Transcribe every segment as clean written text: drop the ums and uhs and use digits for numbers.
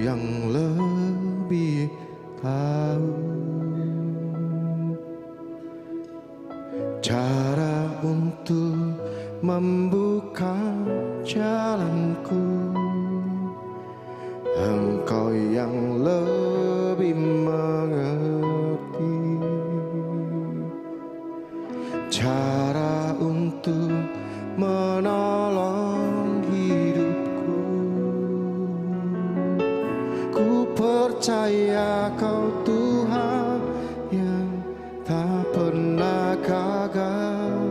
yang lebih tahu cara untuk membuka jalanku. Engkau yang lebih mengerti cara untuk menolong hidupku. Ku percaya Kau Tuhan yang tak pernah gagal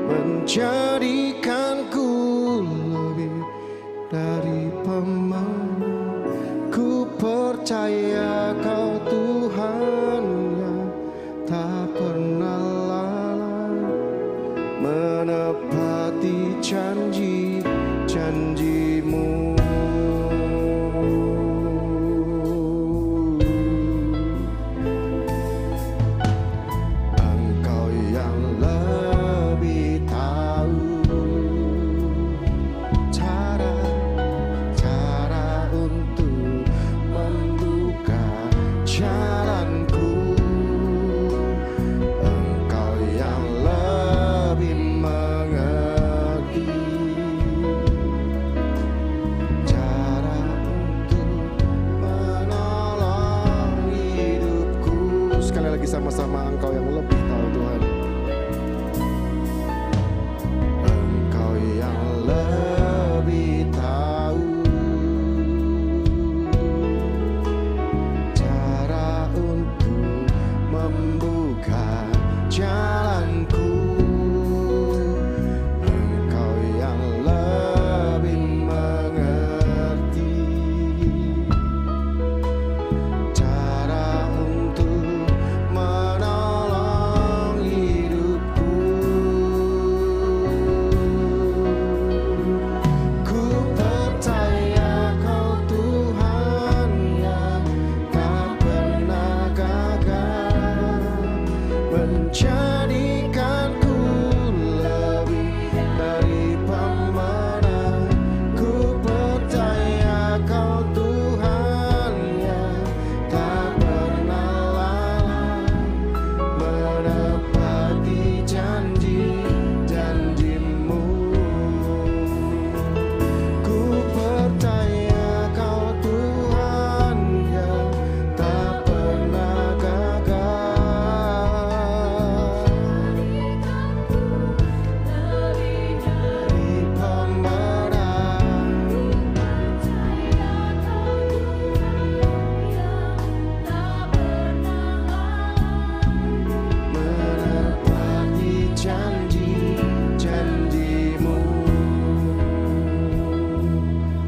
menjadikanku lebih dari pemenang. Ku percaya Kau Tuhan yang tak pernah lalai menepati janji-janjimu. Engkau yang lebih tahu cara untuk membuka jalanku. Engkau yang lebih mengerti cara untuk menolong hidupku. Sekali lagi sama-sama, Engkau yang lebih tahu Tuhan. Engkau yang lebih tahu cara untuk membuka jalanku. Engkau yang lebih mengerti cara untuk menolong hidupku. Ku percaya Kau Tuhan yang tak pernah gagal menjadikanku lebih dari pemenang. Ku percaya Kau Tuhan yang tak pernah lalai menepati janji-janjimu. Ku percaya Kau Tuhan yang tak pernah gagal dari pemenang. Menepati janji-janjimu.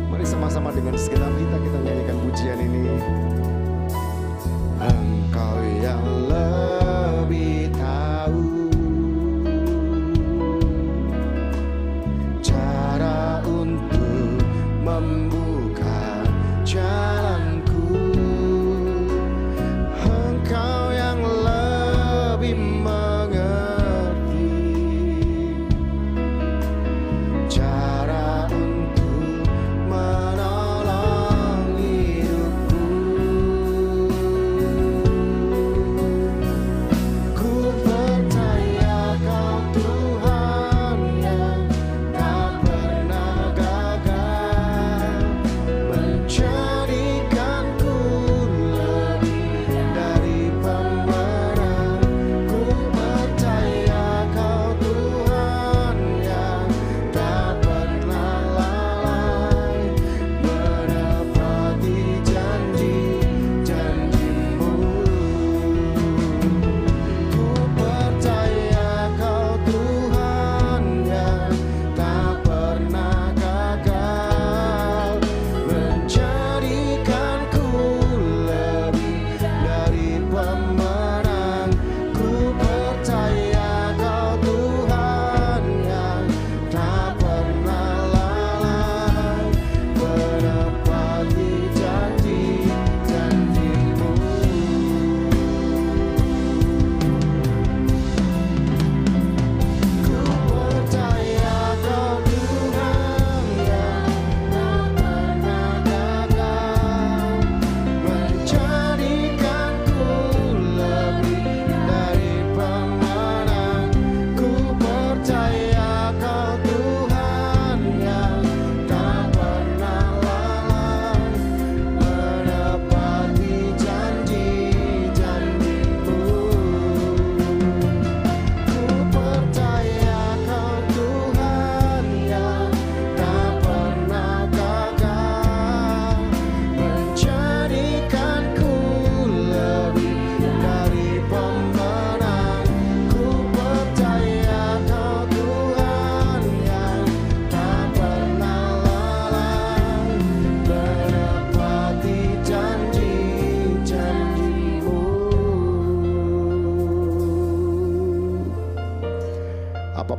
Mari sama-sama dengan segenap kita nyanyikan pujian ini. Engkau yang lebih tahu cara untuk membuka jalanku. Engkau yang lebih mengerti cara untuk menolong hidupku.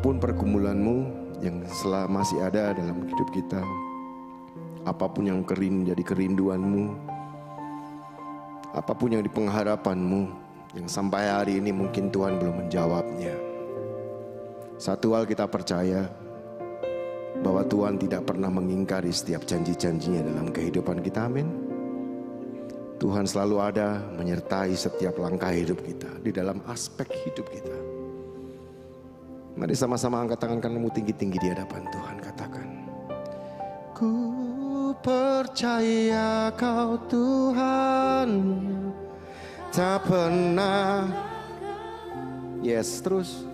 apapun pergumulanmu yang masih ada dalam hidup kita, apapun yang jadi kerinduanmu, apapun yang di pengharapanmu, yang sampai hari ini mungkin Tuhan belum menjawabnya. Satu hal kita percaya, bahwa Tuhan tidak pernah mengingkari setiap janji-janjinya dalam kehidupan kita, amin. Tuhan selalu ada menyertai setiap langkah hidup kita, di dalam aspek hidup kita. Mari sama-sama angkat tangan kananmu tinggi-tinggi di hadapan Tuhan, katakan, ku percaya Kau Tuhan, tak pernah. Yes, terus.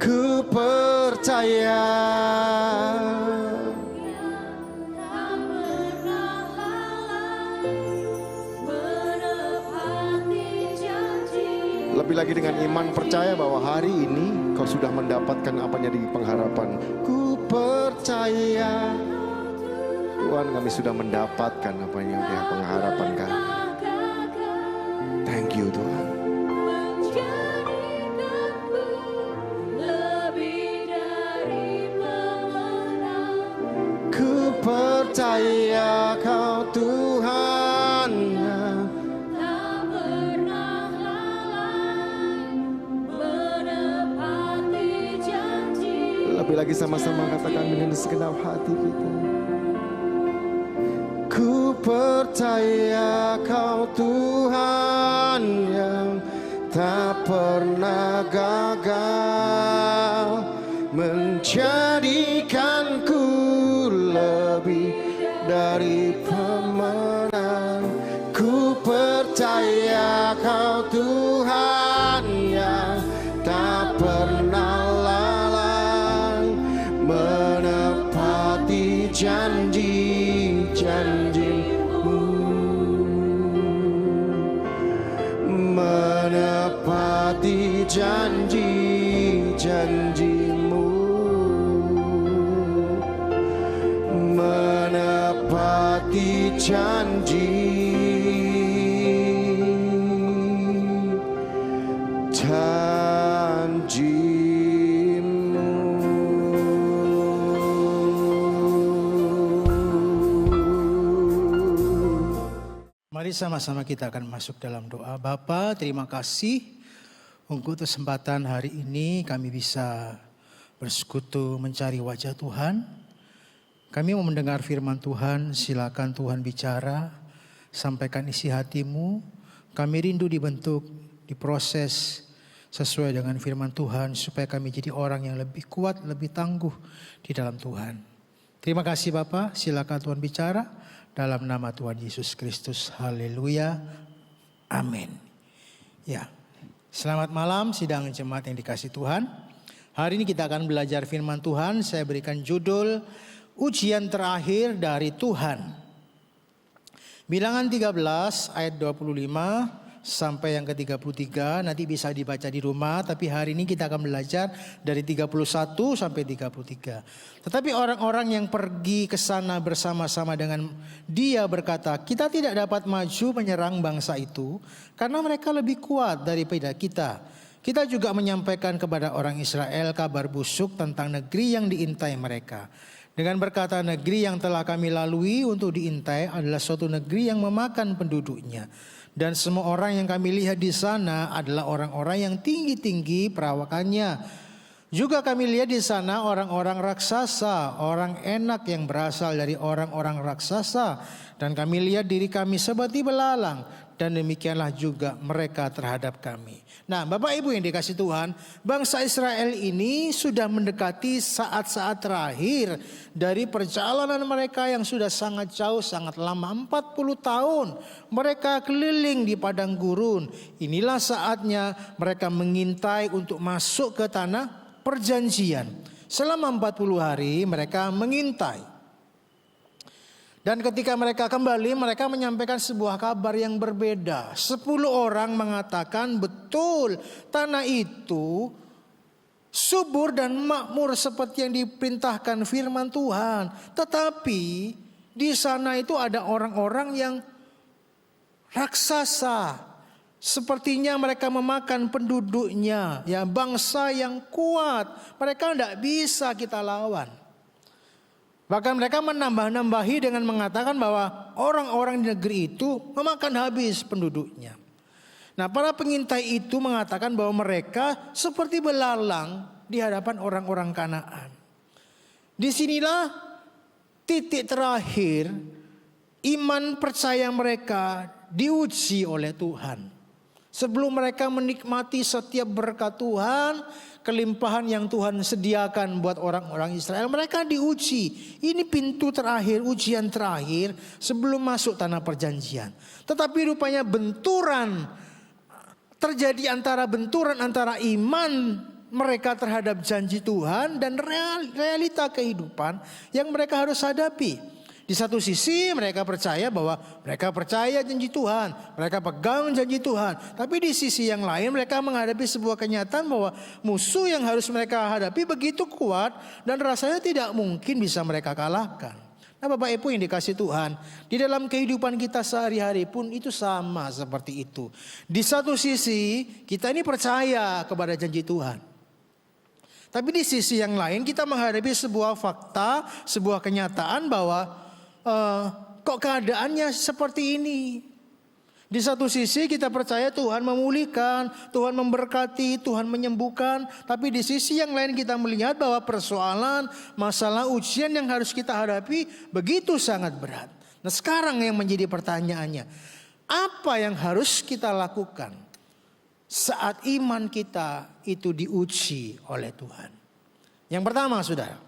Ku percaya lebih lagi dengan iman percaya bahwa hari ini kau sudah mendapatkan apa yang di pengharapan. Ku percaya Tuhan, kami sudah mendapatkan apa yang di pengharapan kami. Thank you Tuhan. Ku percaya Kau Tuhan, lebih lagi sama-sama katakan dengan segenap hati kita. Ku percaya Kau Tuhan yang tak pernah gagal, menjadikanku lebih dari pemenang. Ku percaya Kau Tuhan yang tak pernah menepati janji-janji-Mu, menepati janji-janji-Mu, menepati janji-janji-Mu. Mari sama-sama kita akan masuk dalam doa. Bapa, terima kasih untuk kesempatan hari ini kami bisa bersekutu mencari wajah Tuhan. Kami mau mendengar firman Tuhan, silakan Tuhan bicara, sampaikan isi hatimu. Kami rindu dibentuk, diproses sesuai dengan firman Tuhan supaya kami jadi orang yang lebih kuat, lebih tangguh di dalam Tuhan. Terima kasih Bapak, silakan Tuhan bicara. Dalam nama Tuhan Yesus Kristus, haleluya, amin. Ya, selamat malam sidang jemaat yang dikasihi Tuhan. Hari ini kita akan belajar firman Tuhan. Saya berikan judul, ujian terakhir dari Tuhan. Bilangan 13 ayat 25 sampai yang ke-33 nanti bisa dibaca di rumah. Tapi hari ini kita akan belajar dari 31 sampai 33. Tetapi orang-orang yang pergi ke sana bersama-sama dengan dia berkata, kita tidak dapat maju menyerang bangsa itu karena mereka lebih kuat daripada kita. Kita juga menyampaikan kepada orang Israel kabar busuk tentang negeri yang diintai mereka. Dengan berkata, negeri yang telah kami lalui untuk diintai adalah suatu negeri yang memakan penduduknya. Dan semua orang yang kami lihat di sana adalah orang-orang yang tinggi-tinggi perawakannya. Juga kami lihat di sana orang-orang raksasa, orang enak yang berasal dari orang-orang raksasa. Dan kami lihat diri kami seperti belalang. Dan demikianlah juga mereka terhadap kami. Nah, Bapak Ibu yang dikasihi Tuhan, bangsa Israel ini sudah mendekati saat-saat terakhir dari perjalanan mereka yang sudah sangat jauh, sangat lama, 40 tahun. Mereka keliling di padang gurun. Inilah saatnya mereka mengintai untuk masuk ke tanah perjanjian. Selama 40 hari mereka mengintai. Dan ketika mereka kembali, mereka menyampaikan sebuah kabar yang berbeda. 10 orang mengatakan betul tanah itu subur dan makmur seperti yang diperintahkan firman Tuhan. Tetapi di sana itu ada orang-orang yang raksasa. Sepertinya mereka memakan penduduknya, ya, bangsa yang kuat. Mereka tidak bisa kita lawan. Bahkan mereka menambah-nambahi dengan mengatakan bahwa orang-orang di negeri itu memakan habis penduduknya. Nah, para pengintai itu mengatakan bahwa mereka seperti belalang di hadapan orang-orang Kanaan. Disinilah titik terakhir iman percaya mereka diuji oleh Tuhan. Sebelum mereka menikmati setiap berkat Tuhan, kelimpahan yang Tuhan sediakan buat orang-orang Israel, mereka diuji. Ini pintu terakhir, ujian terakhir sebelum masuk tanah perjanjian. Tetapi rupanya terjadi benturan antara iman mereka terhadap janji Tuhan dan realita kehidupan yang mereka harus hadapi. Di satu sisi mereka percaya bahwa mereka percaya janji Tuhan, mereka pegang janji Tuhan. Tapi di sisi yang lain mereka menghadapi sebuah kenyataan bahwa musuh yang harus mereka hadapi begitu kuat dan rasanya tidak mungkin bisa mereka kalahkan. Nah, Bapak Ibu yang dikasih Tuhan, di dalam kehidupan kita sehari-hari pun itu sama seperti itu. Di satu sisi kita ini percaya kepada janji Tuhan. Tapi di sisi yang lain kita menghadapi sebuah fakta, sebuah kenyataan bahwa kok keadaannya seperti ini. Di satu sisi kita percaya Tuhan memulihkan, Tuhan memberkati, Tuhan menyembuhkan. Tapi di sisi yang lain kita melihat bahwa persoalan, masalah, ujian yang harus kita hadapi begitu sangat berat. Nah, sekarang yang menjadi pertanyaannya, apa yang harus kita lakukan saat iman kita itu diuji oleh Tuhan? Yang pertama, saudara,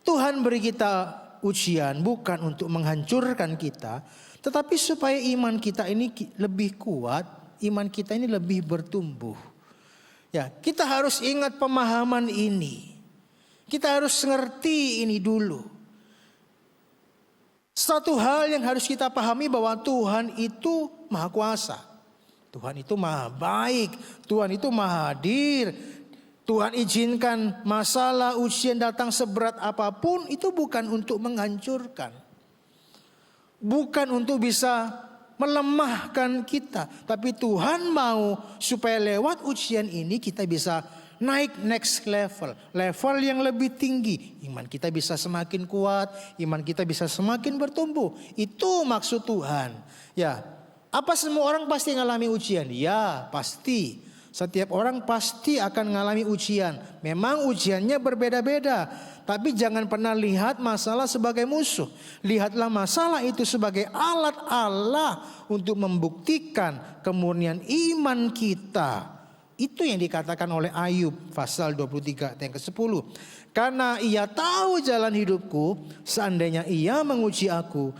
Tuhan beri kita ujian bukan untuk menghancurkan kita, tetapi supaya iman kita ini lebih kuat, iman kita ini lebih bertumbuh. Ya, kita harus ingat pemahaman ini. Kita harus ngerti ini dulu. Satu hal yang harus kita pahami bahwa Tuhan itu Maha Kuasa. Tuhan itu Maha Baik, Tuhan itu Maha Hadir. Tuhan izinkan masalah ujian datang seberat apapun itu bukan untuk menghancurkan. Bukan untuk bisa melemahkan kita. Tapi Tuhan mau supaya lewat ujian ini kita bisa naik next level. Level yang lebih tinggi. Iman kita bisa semakin kuat. Iman kita bisa semakin bertumbuh. Itu maksud Tuhan. Ya, apa semua orang pasti mengalami ujian? Ya, pasti. Setiap orang pasti akan mengalami ujian. Memang ujiannya berbeda-beda. Tapi jangan pernah lihat masalah sebagai musuh. Lihatlah masalah itu sebagai alat Allah untuk membuktikan kemurnian iman kita. Itu yang dikatakan oleh Ayub pasal 23 ayat yang ke-10. Karena ia tahu jalan hidupku, seandainya ia menguji aku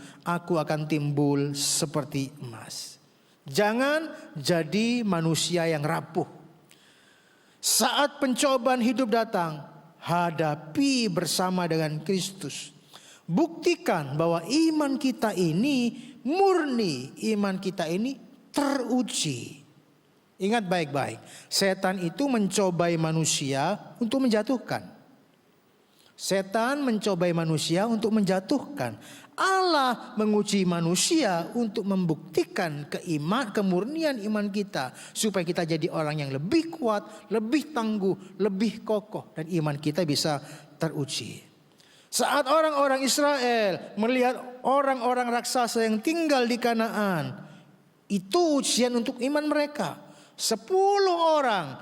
akan timbul seperti emas. Jangan jadi manusia yang rapuh. Saat pencobaan hidup datang, hadapi bersama dengan Kristus. Buktikan bahwa iman kita ini murni, iman kita ini teruji. Ingat baik-baik, setan itu mencobai manusia untuk menjatuhkan. Setan mencobai manusia untuk menjatuhkan. Allah menguji manusia untuk membuktikan kemurnian iman kita. Supaya kita jadi orang yang lebih kuat, lebih tangguh, lebih kokoh. Dan iman kita bisa teruji. Saat orang-orang Israel melihat orang-orang raksasa yang tinggal di Kanaan. Itu ujian untuk iman mereka. 10 orang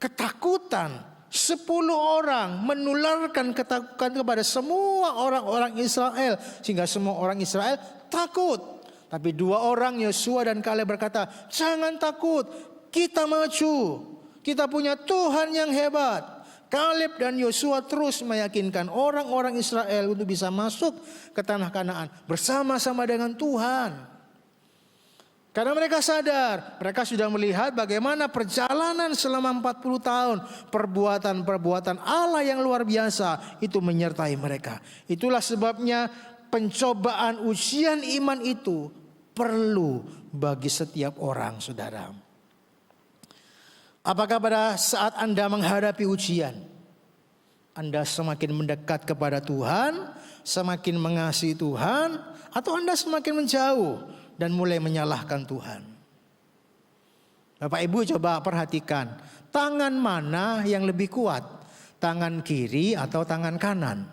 ketakutan. 10 orang menularkan ketakutan kepada semua orang-orang Israel. Sehingga semua orang Israel takut. Tapi 2 orang Yosua dan Kaleb berkata, jangan takut, kita maju. Kita punya Tuhan yang hebat. Kaleb dan Yosua terus meyakinkan orang-orang Israel untuk bisa masuk ke tanah Kanaan bersama-sama dengan Tuhan. Karena mereka sadar, mereka sudah melihat bagaimana perjalanan selama 40 tahun. Perbuatan-perbuatan Allah yang luar biasa itu menyertai mereka. Itulah sebabnya pencobaan ujian iman itu perlu bagi setiap orang, saudara. Apakah pada saat Anda menghadapi ujian, Anda semakin mendekat kepada Tuhan, semakin mengasihi Tuhan, atau Anda semakin menjauh dan mulai menyalahkan Tuhan. Bapak Ibu coba perhatikan, tangan mana yang lebih kuat? Tangan kiri atau tangan kanan?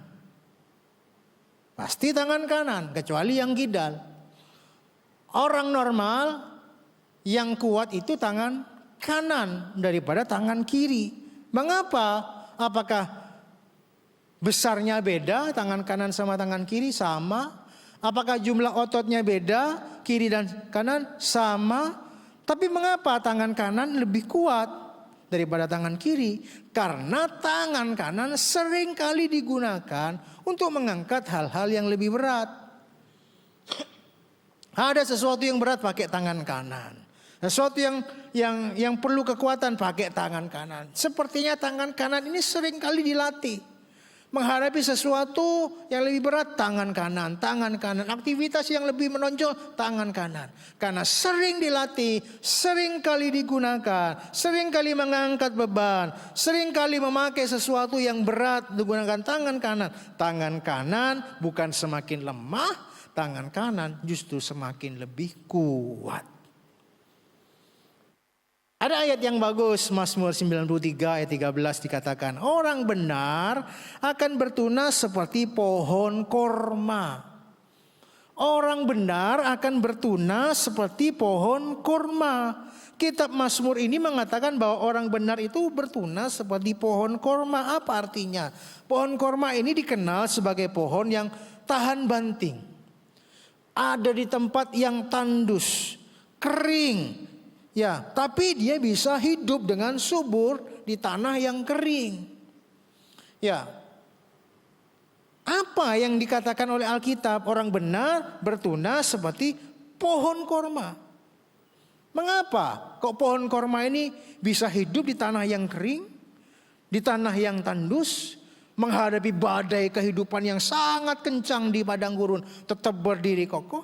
Pasti tangan kanan, kecuali yang kidal. Orang normal yang kuat itu tangan kanan daripada tangan kiri. Mengapa? Apakah besarnya beda tangan kanan sama tangan kiri? Sama. Apakah jumlah ototnya beda kiri dan kanan? Sama. Tapi mengapa tangan kanan lebih kuat daripada tangan kiri? Karena tangan kanan sering kali digunakan untuk mengangkat hal-hal yang lebih berat. Ada sesuatu yang berat pakai tangan kanan. Sesuatu yang perlu kekuatan pakai tangan kanan. Sepertinya tangan kanan ini sering kali dilatih. Menghadapi sesuatu yang lebih berat, tangan kanan, tangan kanan. Aktivitas yang lebih menonjol, tangan kanan. Karena sering dilatih, sering kali digunakan, sering kali mengangkat beban, sering kali memakai sesuatu yang berat menggunakan tangan kanan. Tangan kanan bukan semakin lemah, tangan kanan justru semakin lebih kuat. Ada ayat yang bagus, Mazmur 93 ayat 13 dikatakan, orang benar akan bertunas seperti pohon korma. Orang benar akan bertunas seperti pohon korma. Kitab Mazmur ini mengatakan bahwa orang benar itu bertunas seperti pohon korma. Apa artinya? Pohon korma ini dikenal sebagai pohon yang tahan banting. Ada di tempat yang tandus, kering. Ya, tapi dia bisa hidup dengan subur di tanah yang kering. Ya. Apa yang dikatakan oleh Alkitab? Orang benar bertunas seperti pohon korma. Mengapa kok pohon korma ini bisa hidup di tanah yang kering? Di tanah yang tandus? Menghadapi badai kehidupan yang sangat kencang di padang gurun, tetap berdiri kokoh?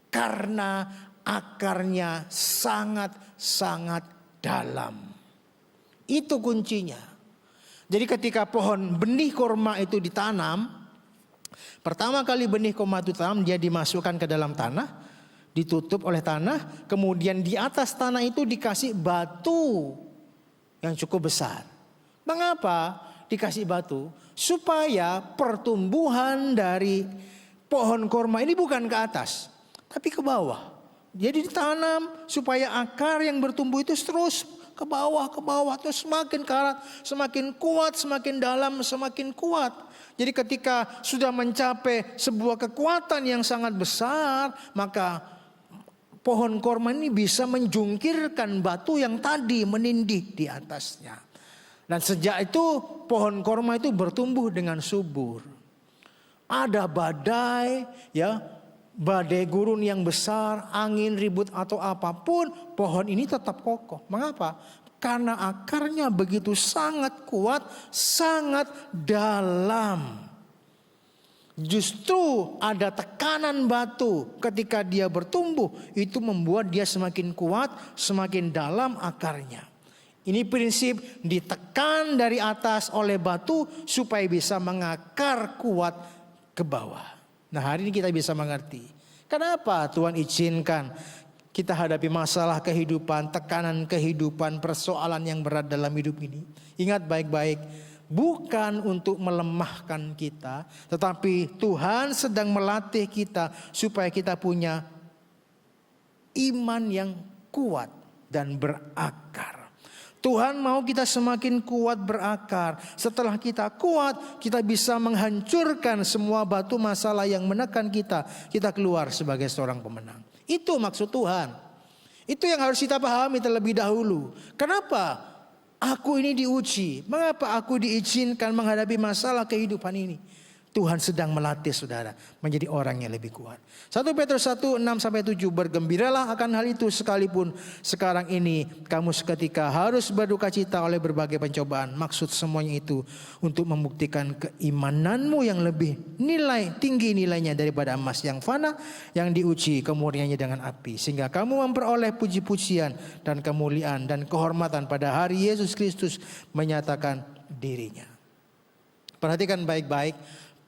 Karena akarnya sangat-sangat dalam. Itu kuncinya. Jadi ketika pohon benih korma itu ditanam, pertama kali benih korma itu ditanam, dia dimasukkan ke dalam tanah, ditutup oleh tanah, kemudian di atas tanah itu dikasih batu yang cukup besar. Mengapa dikasih batu? Supaya pertumbuhan dari pohon korma ini bukan ke atas, tapi ke bawah. Jadi ditanam supaya akar yang bertumbuh itu terus ke bawah, terus semakin karat, semakin kuat, semakin dalam, semakin kuat. Jadi ketika sudah mencapai sebuah kekuatan yang sangat besar, maka pohon korma ini bisa menjungkirkan batu yang tadi menindih di atasnya. Dan sejak itu pohon korma itu bertumbuh dengan subur. Ada badai, ya, badai gurun yang besar, angin ribut atau apapun, pohon ini tetap kokoh. Mengapa? Karena akarnya begitu sangat kuat, sangat dalam. Justru ada tekanan batu ketika dia bertumbuh, itu membuat dia semakin kuat, semakin dalam akarnya. Ini prinsip ditekan dari atas oleh batu supaya bisa mengakar kuat ke bawah. Nah, hari ini kita bisa mengerti kenapa Tuhan izinkan kita hadapi masalah kehidupan, tekanan kehidupan, persoalan yang berat dalam hidup ini. Ingat baik-baik, bukan untuk melemahkan kita, tetapi Tuhan sedang melatih kita supaya kita punya iman yang kuat dan berakar. Tuhan mau kita semakin kuat berakar. Setelah kita kuat, kita bisa menghancurkan semua batu masalah yang menekan kita. Kita keluar sebagai seorang pemenang. Itu maksud Tuhan. Itu yang harus kita pahami terlebih dahulu. Kenapa aku ini diuji? Mengapa aku diizinkan menghadapi masalah kehidupan ini? Tuhan sedang melatih saudara menjadi orang yang lebih kuat. 1 Petrus 1, 6-7, bergembiralah akan hal itu sekalipun sekarang ini kamu seketika harus berduka cita oleh berbagai pencobaan. Maksud semuanya itu untuk membuktikan keimananmu yang lebih tinggi nilainya daripada emas yang fana yang diuji kemurniannya dengan api. Sehingga kamu memperoleh puji-pujian dan kemuliaan dan kehormatan pada hari Yesus Kristus menyatakan dirinya. Perhatikan baik-baik.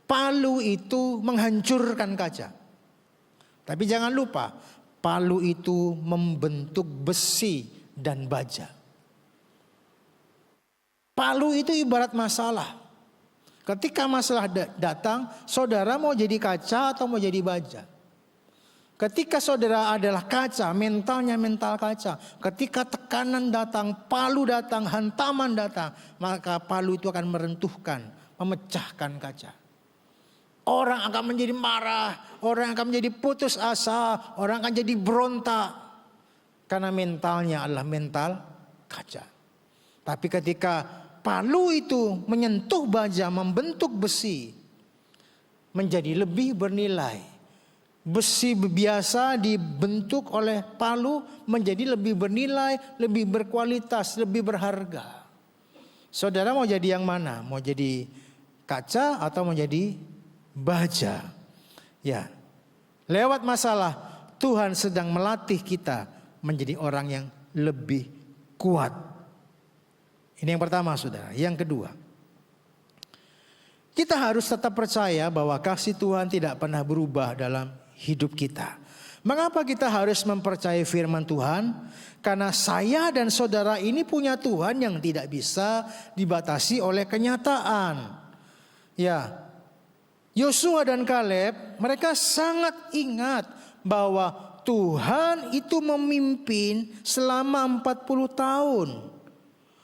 Palu itu menghancurkan kaca. Tapi jangan lupa, palu itu membentuk besi dan baja. Palu itu ibarat masalah. Ketika masalah datang, saudara mau jadi kaca atau mau jadi baja? Ketika saudara adalah kaca, mentalnya mental kaca. Ketika tekanan datang, palu datang, hantaman datang, maka palu itu akan meruntuhkan, memecahkan kaca. Orang akan menjadi marah, orang akan menjadi putus asa, orang akan jadi berontak. Karena mentalnya adalah mental kaca. Tapi ketika palu itu menyentuh baja, membentuk besi, menjadi lebih bernilai. Besi biasa dibentuk oleh palu menjadi lebih bernilai, lebih berkualitas, lebih berharga. Saudara mau jadi yang mana? Mau jadi kaca atau mau jadi baja? Ya, lewat masalah Tuhan sedang melatih kita menjadi orang yang lebih kuat. Ini yang pertama, saudara. Yang kedua, kita harus tetap percaya bahwa kasih Tuhan tidak pernah berubah dalam hidup kita. Mengapa kita harus mempercayai firman Tuhan? Karena saya dan saudara ini punya Tuhan yang tidak bisa dibatasi oleh kenyataan. Ya, Yosua dan Kaleb, mereka sangat ingat bahwa Tuhan itu memimpin selama 40 tahun.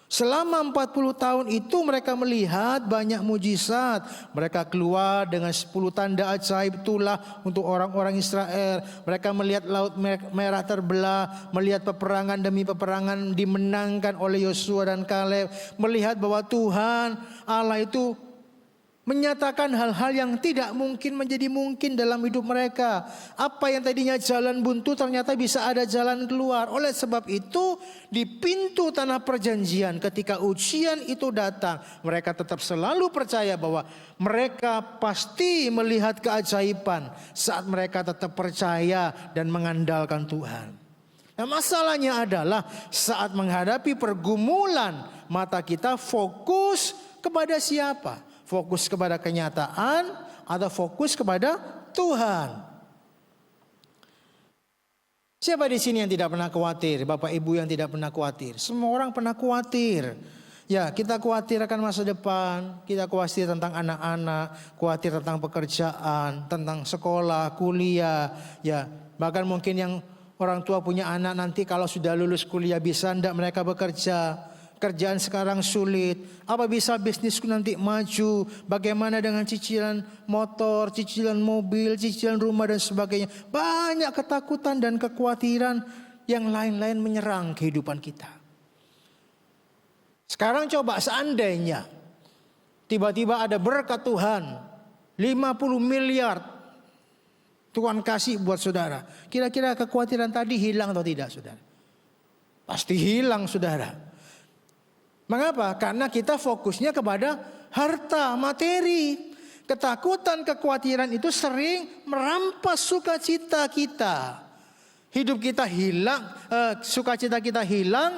Selama 40 tahun itu mereka melihat banyak mujizat. Mereka keluar dengan 10 tanda ajaib itulah untuk orang-orang Israel. Mereka melihat laut merah terbelah, melihat peperangan demi peperangan dimenangkan oleh Yosua dan Kaleb. Melihat bahwa Tuhan Allah itu menyatakan hal-hal yang tidak mungkin menjadi mungkin dalam hidup mereka. Apa yang tadinya jalan buntu ternyata bisa ada jalan keluar. Oleh sebab itu di pintu tanah perjanjian ketika ujian itu datang, mereka tetap selalu percaya bahwa mereka pasti melihat keajaiban saat mereka tetap percaya dan mengandalkan Tuhan. Nah, masalahnya adalah saat menghadapi pergumulan, mata kita fokus kepada siapa? Fokus kepada kenyataan atau fokus kepada Tuhan? Siapa di sini yang tidak pernah khawatir? Bapak Ibu yang tidak pernah khawatir? Semua orang pernah khawatir. Ya, kita khawatir akan masa depan, kita khawatir tentang anak-anak, khawatir tentang pekerjaan, tentang sekolah, kuliah. Ya, bahkan mungkin yang orang tua punya anak nanti kalau sudah lulus kuliah bisa enggak mereka bekerja? Kerjaan sekarang sulit. Apa bisa bisnisku nanti maju? Bagaimana dengan cicilan motor, cicilan mobil, cicilan rumah dan sebagainya. Banyak ketakutan dan kekhawatiran yang lain-lain menyerang kehidupan kita. Sekarang coba seandainya tiba-tiba ada berkat Tuhan 50 miliar Tuhan kasih buat saudara. Kira-kira kekhawatiran tadi hilang atau tidak, saudara? Pasti hilang, saudara. Mengapa? Karena kita fokusnya kepada harta, materi. Ketakutan, kekhawatiran itu sering merampas sukacita kita. Hidup kita hilang, sukacita kita hilang,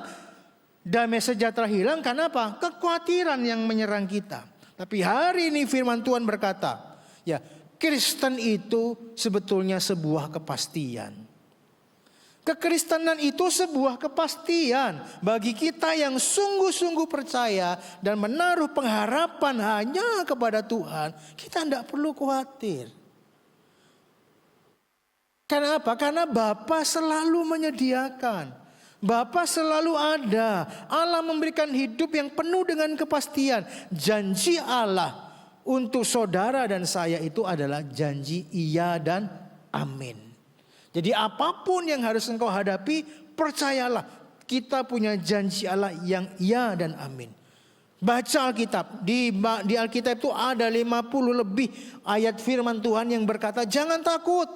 damai sejahtera hilang. Karena apa? Kekhawatiran yang menyerang kita. Tapi hari ini firman Tuhan berkata, ya, Kristen itu sebetulnya sebuah kepastian. Kekristenan itu sebuah kepastian bagi kita yang sungguh-sungguh percaya dan menaruh pengharapan hanya kepada Tuhan. Kita tidak perlu khawatir. Karena apa? Karena Bapa selalu menyediakan. Bapa selalu ada. Allah memberikan hidup yang penuh dengan kepastian. Janji Allah untuk saudara dan saya itu adalah janji iya dan amin. Jadi apapun yang harus engkau hadapi, percayalah kita punya janji Allah yang iya dan amin. Baca Alkitab. Di Alkitab itu ada 50 lebih ayat firman Tuhan yang berkata jangan takut.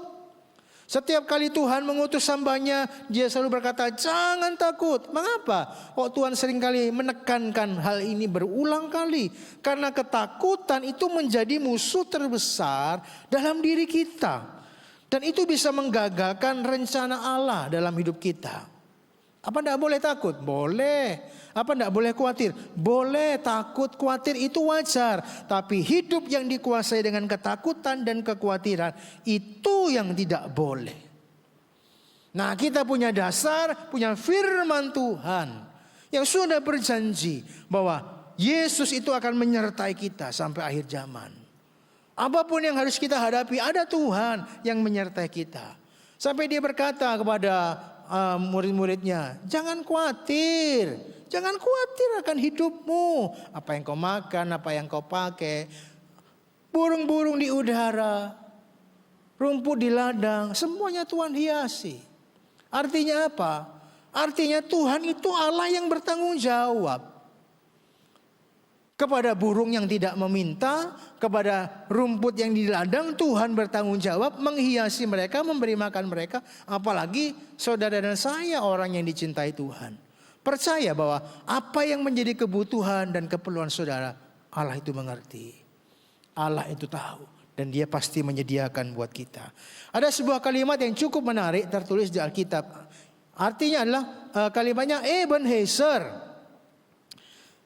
Setiap kali Tuhan mengutus hambanya, dia selalu berkata jangan takut. Mengapa? Tuhan seringkali menekankan hal ini berulang kali. Karena ketakutan itu menjadi musuh terbesar dalam diri kita. Dan itu bisa menggagalkan rencana Allah dalam hidup kita. Apa tidak boleh takut? Boleh. Apa tidak boleh khawatir? Boleh. Takut, khawatir itu wajar. Tapi hidup yang dikuasai dengan ketakutan dan kekhawatiran itu yang tidak boleh. Nah, kita punya dasar, punya firman Tuhan yang sudah berjanji bahwa Yesus itu akan menyertai kita sampai akhir zaman. Apapun yang harus kita hadapi, ada Tuhan yang menyertai kita. Sampai dia berkata kepada murid-muridnya, jangan khawatir akan hidupmu. Apa yang kau makan, apa yang kau pakai, burung-burung di udara, rumput di ladang, semuanya Tuhan hiasi. Artinya apa? Artinya Tuhan itu Allah yang bertanggung jawab. Kepada burung yang tidak meminta, kepada rumput yang di ladang, Tuhan bertanggung jawab menghiasi mereka, memberi makan mereka. Apalagi saudara dan saya, orang yang dicintai Tuhan. Percaya bahwa apa yang menjadi kebutuhan dan keperluan saudara, Allah itu mengerti. Allah itu tahu. Dan dia pasti menyediakan buat kita. Ada sebuah kalimat yang cukup menarik tertulis di Alkitab. Artinya adalah kalimatnya Ebenezer.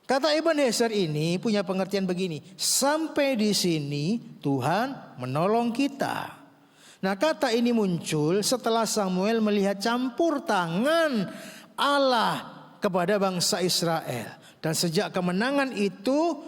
Kata Ebenezer ini punya pengertian begini. Sampai di sini Tuhan menolong kita. Nah, kata ini muncul setelah Samuel melihat campur tangan Allah kepada bangsa Israel. Dan sejak kemenangan itu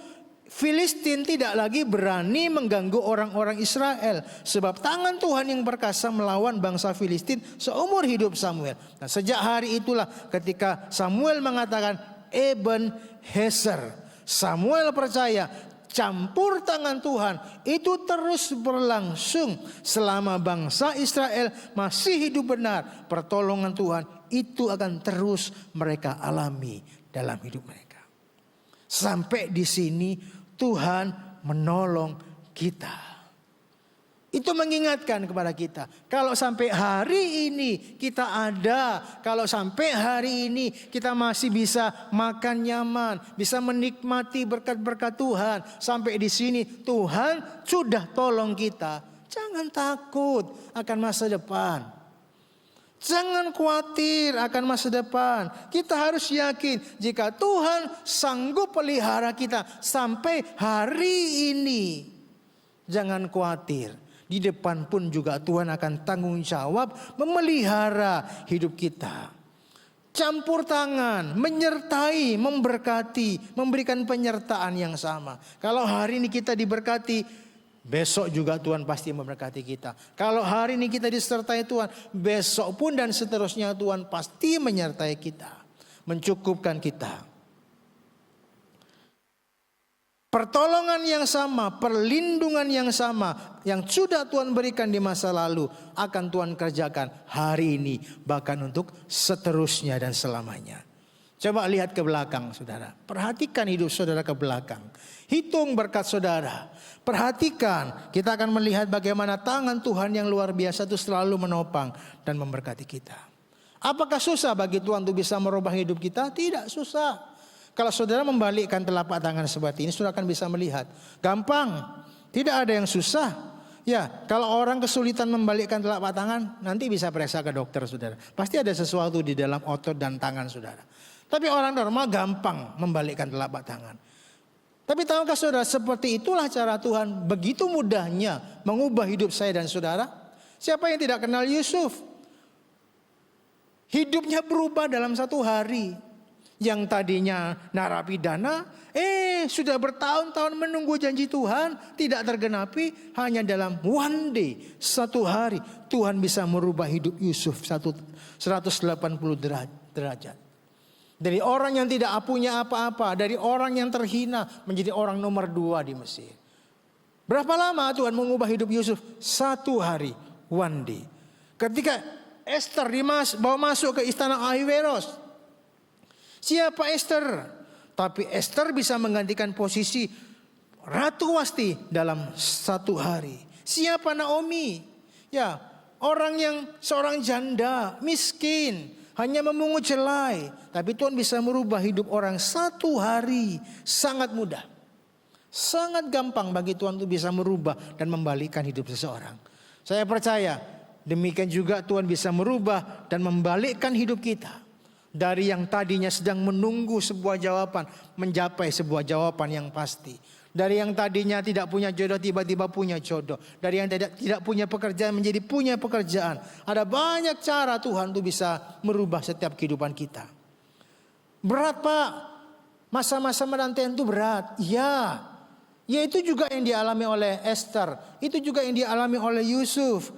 Filistin tidak lagi berani mengganggu orang-orang Israel. Sebab tangan Tuhan yang perkasa melawan bangsa Filistin seumur hidup Samuel. Nah, sejak hari itulah ketika Samuel mengatakan Ebenezer, Samuel percaya campur tangan Tuhan itu terus berlangsung selama bangsa Israel masih hidup benar. Pertolongan Tuhan itu akan terus mereka alami dalam hidup mereka. Sampai di sini Tuhan menolong kita. Itu mengingatkan kepada kita. Kalau sampai hari ini kita ada. Kalau sampai hari ini kita masih bisa makan nyaman. Bisa menikmati berkat-berkat Tuhan. Sampai di sini Tuhan sudah tolong kita. Jangan takut akan masa depan. Jangan khawatir akan masa depan. Kita harus yakin jika Tuhan sanggup pelihara kita sampai hari ini. Jangan khawatir. Di depan pun juga Tuhan akan tanggung jawab memelihara hidup kita. Campur tangan, menyertai, memberkati, memberikan penyertaan yang sama. Kalau hari ini kita diberkati, besok juga Tuhan pasti memberkati kita. Kalau hari ini kita disertai Tuhan, besok pun dan seterusnya Tuhan pasti menyertai kita. Mencukupkan kita. Pertolongan yang sama, perlindungan yang sama yang sudah Tuhan berikan di masa lalu akan Tuhan kerjakan hari ini bahkan untuk seterusnya dan selamanya. Coba lihat ke belakang saudara. Perhatikan hidup saudara ke belakang. Hitung berkat saudara. Perhatikan, kita akan melihat bagaimana tangan Tuhan yang luar biasa itu selalu menopang dan memberkati kita. Apakah susah bagi Tuhan untuk bisa merubah hidup kita? Tidak susah. Kalau saudara membalikkan telapak tangan seperti ini, saudara akan bisa melihat. Gampang, tidak ada yang susah. Ya, kalau orang kesulitan membalikkan telapak tangan, nanti bisa periksa ke dokter saudara. Pasti ada sesuatu di dalam otot dan tangan saudara. Tapi orang normal gampang membalikkan telapak tangan. Tapi tahukah saudara, seperti itulah cara Tuhan begitu mudahnya mengubah hidup saya dan saudara. Siapa yang tidak kenal Yusuf? Hidupnya berubah dalam satu hari. Yang tadinya narapidana, sudah bertahun-tahun menunggu janji Tuhan, tidak tergenapi, hanya dalam one day, satu hari, Tuhan bisa merubah hidup Yusuf 180 derajat. Dari orang yang tidak punya apa-apa, dari orang yang terhina, menjadi orang nomor 2 di Mesir. Berapa lama Tuhan mengubah hidup Yusuf? Satu hari, one day. Ketika Esther bawa masuk ke istana Ahasveros. Siapa Esther? Tapi Esther bisa menggantikan posisi Ratu Wasti dalam satu hari. Siapa Naomi? Ya, orang yang seorang janda, miskin, hanya memungut jelai. Tapi Tuhan bisa merubah hidup orang satu hari. Sangat mudah. Sangat gampang bagi Tuhan untuk bisa merubah dan membalikkan hidup seseorang. Saya percaya demikian juga Tuhan bisa merubah dan membalikkan hidup kita. Dari yang tadinya sedang menunggu sebuah jawaban, mencapai sebuah jawaban yang pasti. Dari yang tadinya tidak punya jodoh, tiba-tiba punya jodoh. Dari yang tidak punya pekerjaan, menjadi punya pekerjaan. Ada banyak cara Tuhan itu bisa merubah setiap kehidupan kita. Berat Pak, masa-masa menantian itu berat. Ya, ya itu juga yang dialami oleh Esther. Itu juga yang dialami oleh Yusuf.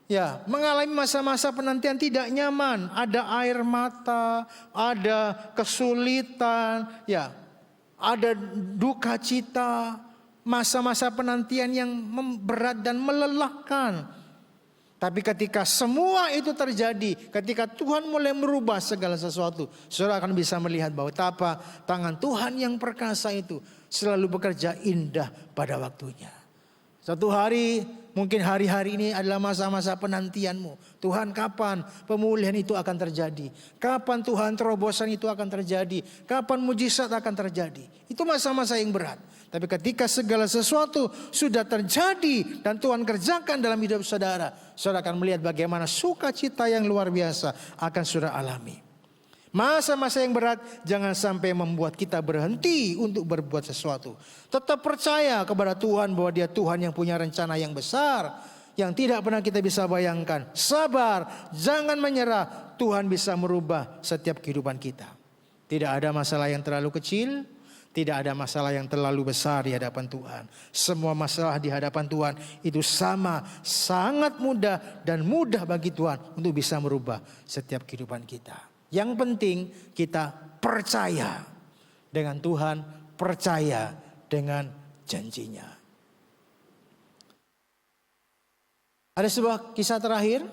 Ya, mengalami masa-masa penantian tidak nyaman, ada air mata, ada kesulitan, ya, ada duka cita, masa-masa penantian yang berat dan melelahkan. Tapi ketika semua itu terjadi, ketika Tuhan mulai merubah segala sesuatu, saudara akan bisa melihat bahwa betapa tangan Tuhan yang perkasa itu selalu bekerja indah pada waktunya. Satu hari, mungkin hari-hari ini adalah masa-masa penantianmu. Tuhan, kapan pemulihan itu akan terjadi? Kapan Tuhan terobosan itu akan terjadi? Kapan mujizat akan terjadi? Itu masa-masa yang berat. Tapi ketika segala sesuatu sudah terjadi dan Tuhan kerjakan dalam hidup saudara, saudara akan melihat bagaimana sukacita yang luar biasa akan saudara alami. Masa-masa yang berat jangan sampai membuat kita berhenti untuk berbuat sesuatu. Tetap percaya kepada Tuhan bahwa Dia Tuhan yang punya rencana yang besar, yang tidak pernah kita bisa bayangkan. Sabar, jangan menyerah. Tuhan bisa merubah setiap kehidupan kita. Tidak ada masalah yang terlalu kecil, tidak ada masalah yang terlalu besar di hadapan Tuhan. Semua masalah di hadapan Tuhan itu sama, sangat mudah dan mudah bagi Tuhan untuk bisa merubah setiap kehidupan kita. Yang penting kita percaya dengan Tuhan, percaya dengan janjinya. Ada sebuah kisah terakhir.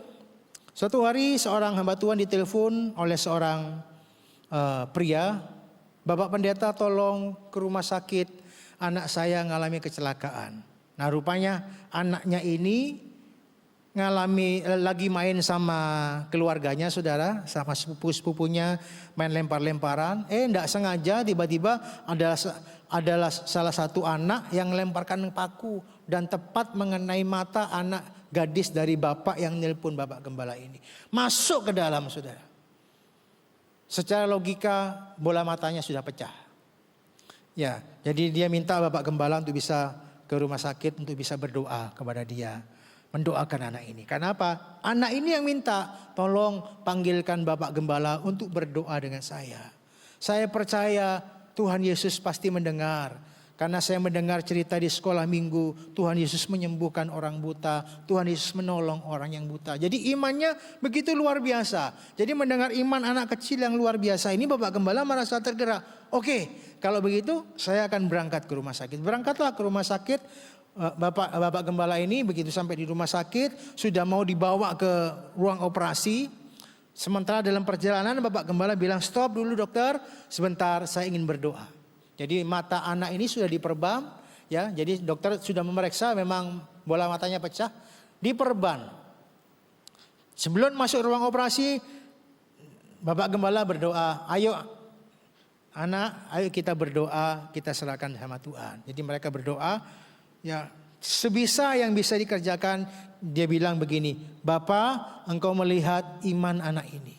Suatu hari seorang hamba Tuhan ditelepon oleh seorang pria. Bapak pendeta, tolong ke rumah sakit, anak saya mengalami kecelakaan. Nah rupanya anaknya ini lagi main sama keluarganya saudara, sama sepupu-sepupunya main lempar-lemparan. Enggak sengaja tiba-tiba adalah salah satu anak yang lemparkan paku dan tepat mengenai mata anak gadis dari bapak yang nelpon bapak gembala ini. Masuk ke dalam saudara. Secara logika bola matanya sudah pecah. Ya, jadi dia minta bapak gembala untuk bisa ke rumah sakit untuk bisa berdoa kepada dia. Mendoakan anak ini. Karena apa? Anak ini yang minta, tolong panggilkan Bapak Gembala untuk berdoa dengan saya. Saya percaya Tuhan Yesus pasti mendengar. Karena saya mendengar cerita di sekolah minggu, Tuhan Yesus menyembuhkan orang buta, Tuhan Yesus menolong orang yang buta. Jadi imannya begitu luar biasa. Jadi mendengar iman anak kecil yang luar biasa ini, Bapak Gembala merasa tergerak. Oke, kalau begitu saya akan berangkat ke rumah sakit. Berangkatlah ke rumah sakit. Bapak Gembala ini begitu sampai di rumah sakit sudah mau dibawa ke ruang operasi. Sementara dalam perjalanan Bapak Gembala bilang, stop dulu dokter, sebentar saya ingin berdoa. Jadi mata anak ini sudah diperban, ya. Jadi dokter sudah memeriksa memang bola matanya pecah, diperban. Sebelum masuk ruang operasi, Bapak Gembala berdoa, ayo anak, ayo kita berdoa, kita serahkan sama Tuhan. Jadi mereka berdoa. Ya, sebisa yang bisa dikerjakan, dia bilang begini, Bapa, engkau melihat iman anak ini.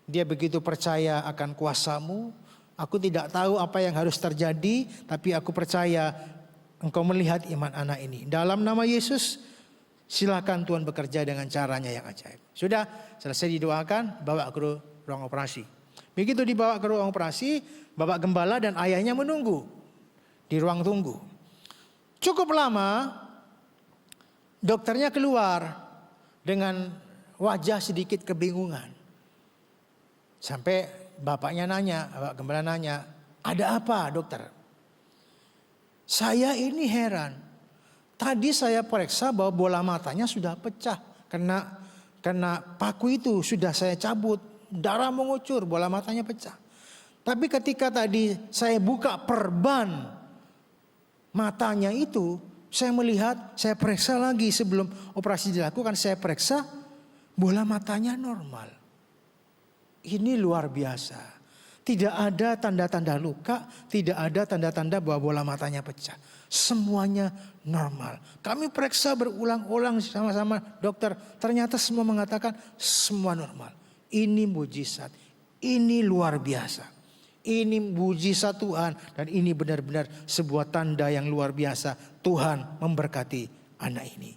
Dia begitu percaya akan kuasamu. Aku tidak tahu apa yang harus terjadi, tapi aku percaya engkau melihat iman anak ini. Dalam nama Yesus, silakan Tuhan bekerja dengan caranya yang ajaib. Sudah selesai didoakan, bawa ke ruang operasi. Begitu dibawa ke ruang operasi, Bapak Gembala dan ayahnya menunggu di ruang tunggu. Cukup lama, dokternya keluar dengan wajah sedikit kebingungan. Sampai bapaknya nanya, Bapak Gembala nanya, ada apa dokter? Saya ini heran. Tadi saya periksa bahwa bola matanya sudah pecah. Karena paku itu sudah saya cabut, darah mengucur, bola matanya pecah. Tapi ketika tadi saya buka perban matanya itu, saya melihat, saya periksa lagi sebelum operasi dilakukan, saya periksa bola matanya normal. Ini luar biasa. Tidak ada tanda-tanda luka, tidak ada tanda-tanda bahwa bola matanya pecah. Semuanya normal. Kami periksa berulang-ulang sama-sama dokter, ternyata semua mengatakan semua normal. Ini mujizat. Ini luar biasa. Ini mujizat Tuhan dan ini benar-benar sebuah tanda yang luar biasa. Tuhan memberkati anak ini.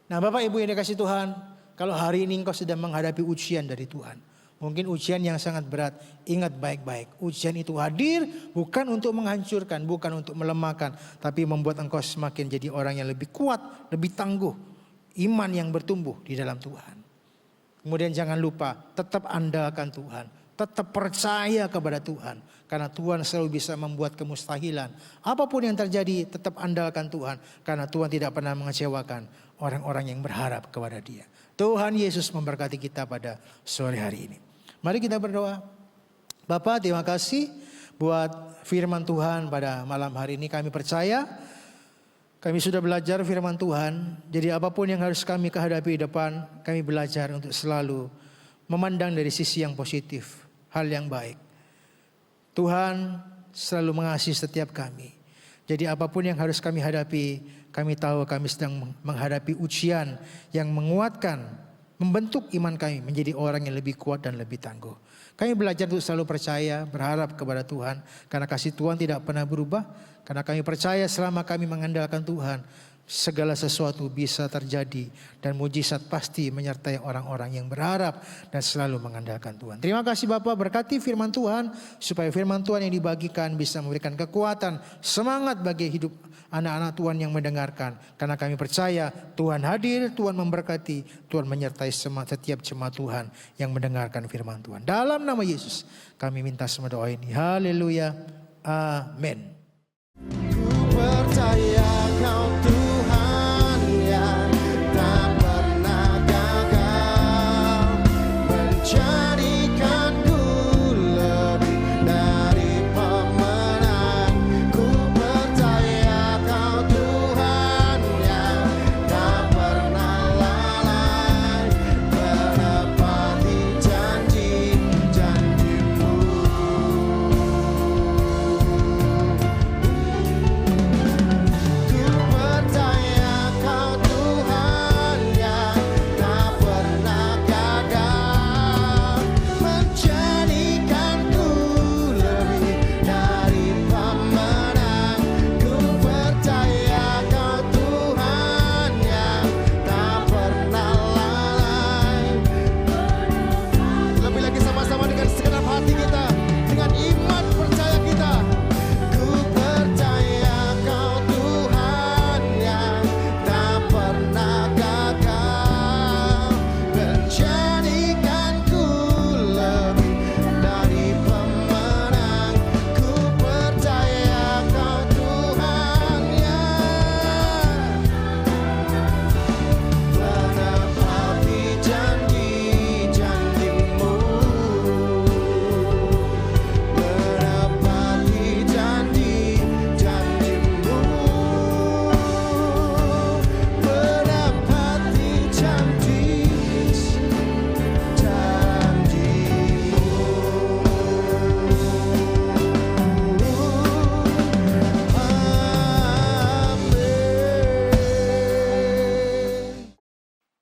Nah, Bapak Ibu yang dikasih Tuhan, kalau hari ini engkau sedang menghadapi ujian dari Tuhan, mungkin ujian yang sangat berat, ingat baik-baik. Ujian itu hadir bukan untuk menghancurkan, bukan untuk melemahkan, tapi membuat engkau semakin jadi orang yang lebih kuat, lebih tangguh. Iman yang bertumbuh di dalam Tuhan. Kemudian jangan lupa, tetap andalkan Tuhan. Tetap percaya kepada Tuhan. Karena Tuhan selalu bisa membuat kemustahilan. Apapun yang terjadi, tetap andalkan Tuhan. Karena Tuhan tidak pernah mengecewakan orang-orang yang berharap kepada Dia. Tuhan Yesus memberkati kita pada sore hari ini. Mari kita berdoa. Bapa, terima kasih buat firman Tuhan pada malam hari ini. Kami percaya kami sudah belajar firman Tuhan. Jadi apapun yang harus kami hadapi di depan, kami belajar untuk selalu memandang dari sisi yang positif, hal yang baik. Tuhan selalu mengasihi setiap kami. Jadi apapun yang harus kami hadapi, kami tahu kami sedang menghadapi ujian yang menguatkan, membentuk iman kami menjadi orang yang lebih kuat dan lebih tangguh. Kami belajar untuk selalu percaya, berharap kepada Tuhan. Karena kasih Tuhan tidak pernah berubah. Karena kami percaya selama kami mengandalkan Tuhan, segala sesuatu bisa terjadi. Dan mujizat pasti menyertai orang-orang yang berharap dan selalu mengandalkan Tuhan. Terima kasih Bapak, berkati firman Tuhan. Supaya firman Tuhan yang dibagikan bisa memberikan kekuatan, semangat bagi hidup anak-anak Tuhan yang mendengarkan. Karena kami percaya Tuhan hadir, Tuhan memberkati, Tuhan menyertai setiap jemaat Tuhan yang mendengarkan firman Tuhan. Dalam nama Yesus kami minta semua doa ini. Haleluya. Amin. Ku percaya Kau Tuhan yang tak pernah gagal, menjadikanku lebih dari pemenang. Ku percaya Kau Tuhan yang tak pernah lalai, menepati janji-janji-Mu.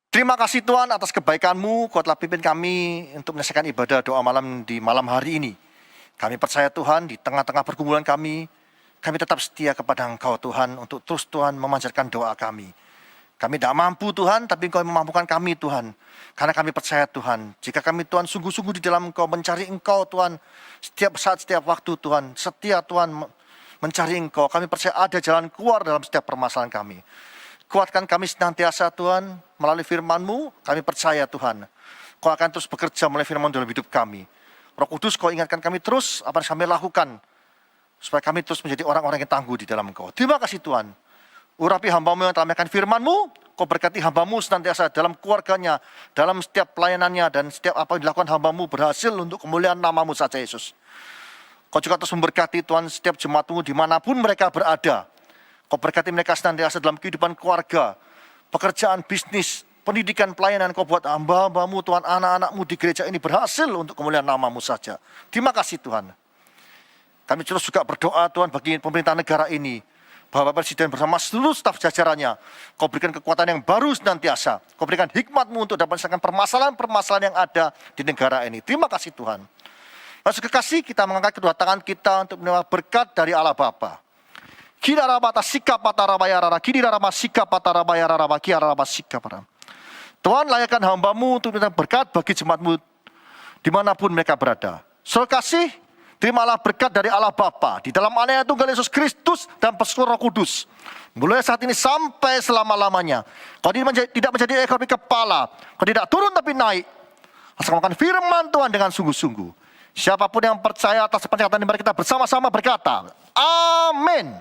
Terima kasih Tuhan atas kebaikan-Mu, Kau telah pimpin kami untuk menyelesaikan ibadah doa malam di malam hari ini. Kami percaya Tuhan di tengah-tengah pergumulan kami tetap setia kepada Engkau Tuhan untuk terus Tuhan memanjatkan doa kami. Kami tidak mampu Tuhan, tapi Engkau yang memampukan kami Tuhan. Karena kami percaya Tuhan, jika kami Tuhan sungguh-sungguh di dalam Engkau, mencari Engkau Tuhan, setiap saat, setiap waktu Tuhan, setia Tuhan mencari Engkau, kami percaya ada jalan keluar dalam setiap permasalahan kami. Kuatkan kami senantiasa Tuhan, melalui firman-Mu, kami percaya Tuhan, Kau akan terus bekerja melalui firman dalam hidup kami. Roh Kudus, Kau ingatkan kami terus apa yang kami lakukan, supaya kami terus menjadi orang-orang yang tangguh di dalam Engkau. Terima kasih Tuhan. Urapi hamba-Mu yang telah menyampaikan firman-Mu, Kau berkati hamba-Mu senantiasa dalam keluarganya, dalam setiap pelayanannya, dan setiap apa yang dilakukan hamba-Mu berhasil untuk kemuliaan nama-Mu saja Yesus. Kau juga terus memberkati Tuhan setiap jemaat-Mu dimanapun mereka berada. Kau berkati mereka senantiasa dalam kehidupan keluarga, pekerjaan, bisnis, pendidikan, pelayanan. Kau buat hamba-hamba-Mu Tuhan, anak-anak-Mu di gereja ini berhasil untuk kemuliaan nama-Mu saja. Terima kasih Tuhan. Kami terus juga berdoa Tuhan bagi pemerintah negara ini, Bapak Presiden bersama seluruh staf jajarannya. Kau berikan kekuatan yang baru senantiasa. Kau berikan hikmat-Mu untuk dapat menyelesaikan permasalahan-permasalahan yang ada di negara ini. Terima kasih Tuhan. Maksud kekasih, kita mengangkat kedua tangan kita untuk menerima berkat dari Allah Bapa. Kidarabata sikapatarabayarara, kidarama sikapatarabayarara, kidarama sikapara. Tuhan, layakkan hamba-Mu untuk menerima berkat bagi jemaat-Mu dimanapun mereka berada. Saudara kasih, terimalah berkat dari Allah Bapa di dalam anaknya Tunggal Yesus Kristus dan persekutuan Roh Kudus. Mulai saat ini sampai selama-lamanya. Kau tidak menjadi ekor tapi kepala. Kau tidak turun tapi naik. Laksanakan firman Tuhan dengan sungguh-sungguh. Siapapun yang percaya atas perkataan ini, mari kita bersama-sama berkata, amin.